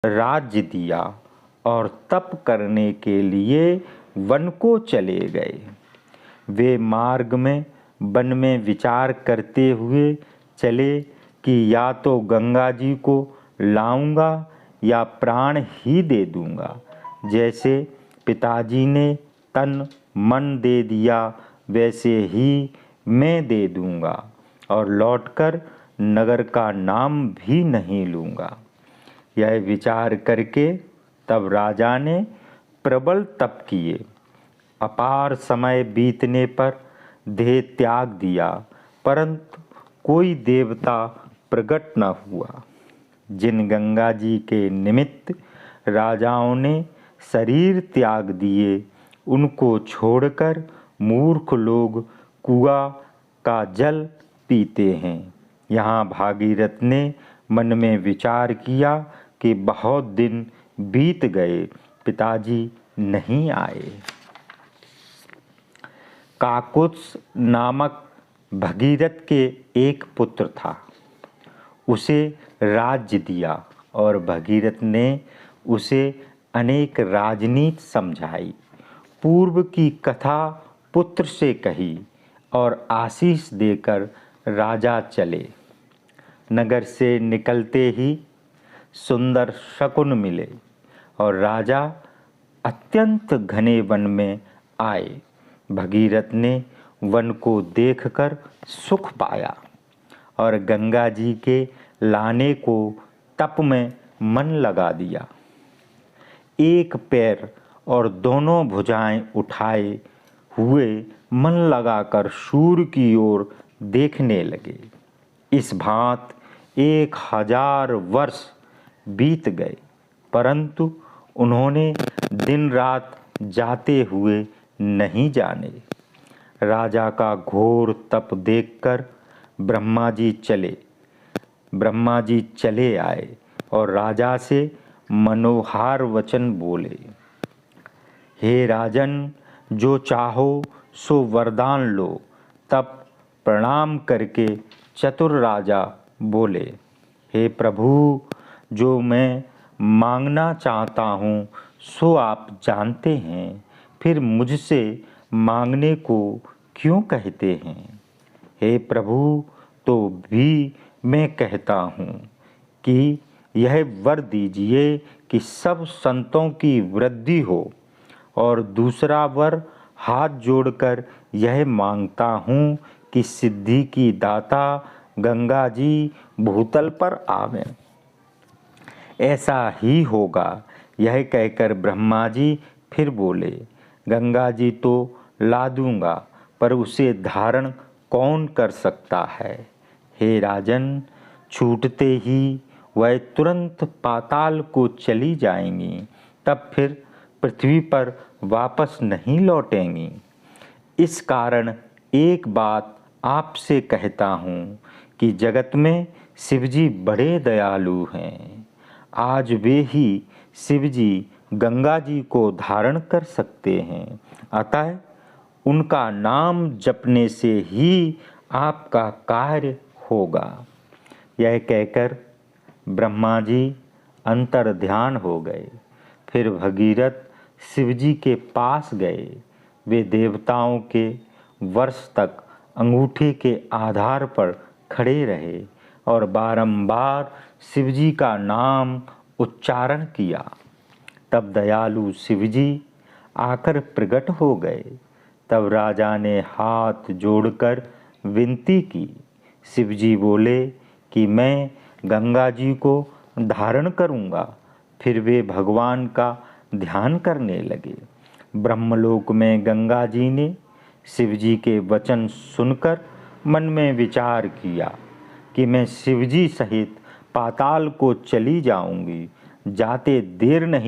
राज्य दिया और तप करने के लिए वन को चले गए। वे मार्ग में वन में विचार करते हुए चले कि या तो गंगा जी को लाऊंगा या प्राण ही दे दूंगा। जैसे पिताजी ने तन मन दे दिया वैसे ही मैं दे दूंगा और लौटकर नगर का नाम भी नहीं लूँगा। यह विचार करके तब राजा ने प्रबल तप किए। अपार समय बीतने पर देह त्याग दिया, परंतु कोई देवता प्रकट न हुआ। जिन गंगा जी के निमित्त राजाओं ने शरीर त्याग दिए, उनको छोड़कर मूर्ख लोग कुआं का जल पीते हैं। यहाँ भागीरथ ने मन में विचार किया कि बहुत दिन बीत गए, पिताजी नहीं आए। काकुत्स नामक भगीरथ के एक पुत्र था। उसे राज्य दिया और भगीरथ ने उसे अनेक राजनीति समझाई। पूर्व की कथा पुत्र से कही और आशीष देकर राजा चले। नगर से निकलते ही सुंदर शकुन मिले और राजा अत्यंत घने वन में आए। भगीरथ ने वन को देखकर सुख पाया और गंगा जी के लाने को तप में मन लगा दिया। एक पैर और दोनों भुजाएं उठाए हुए मन लगाकर सूर्य की ओर देखने लगे। इस भांत 1000 वर्ष बीत गए, परंतु उन्होंने दिन रात जाते हुए नहीं जाने। राजा का घोर तप देखकर ब्रह्मा जी चले आए और राजा से मनोहार वचन बोले। हे राजन, जो चाहो सो वरदान लो। तब प्रणाम करके चतुर राजा बोले, हे प्रभु, जो मैं मांगना चाहता हूँ सो आप जानते हैं, फिर मुझसे मांगने को क्यों कहते हैं। हे प्रभु, तो भी मैं कहता हूँ कि यह वर दीजिए कि सब संतों की वृद्धि हो, और दूसरा वर हाथ जोड़कर यह मांगता हूँ कि सिद्धि की दाता गंगा जी भूतल पर आवें। ऐसा ही होगा। यह कहकर ब्रह्मा जी फिर बोले, गंगा जी तो ला दूंगा, पर उसे धारण कौन कर सकता है। हे राजन, छूटते ही वह तुरंत पाताल को चली जाएंगी, तब फिर पृथ्वी पर वापस नहीं लौटेंगी। इस कारण एक बात आपसे कहता हूँ कि जगत में शिवजी बड़े दयालु हैं। आज वे ही शिवजी गंगा जी को धारण कर सकते हैं, अतः उनका नाम जपने से ही आपका कार्य होगा। यह कहकर ब्रह्मा जी अंतर ध्यान हो गए। फिर भगीरथ शिवजी के पास गए। वे देवताओं के वर्ष तक अंगूठे के आधार पर खड़े रहे और बारंबार शिवजी का नाम उच्चारण किया। तब दयालु शिवजी आकर प्रकट हो गए। तब राजा ने हाथ जोड़कर विनती की। शिवजी बोले कि मैं गंगा जी को धारण करूँगा। फिर वे भगवान का ध्यान करने लगे। ब्रह्मलोक में गंगा जी ने शिवजी के वचन सुनकर मन में विचार किया कि मैं शिवजी सहित पाताल को चली जाऊंगी। जाते देर नहीं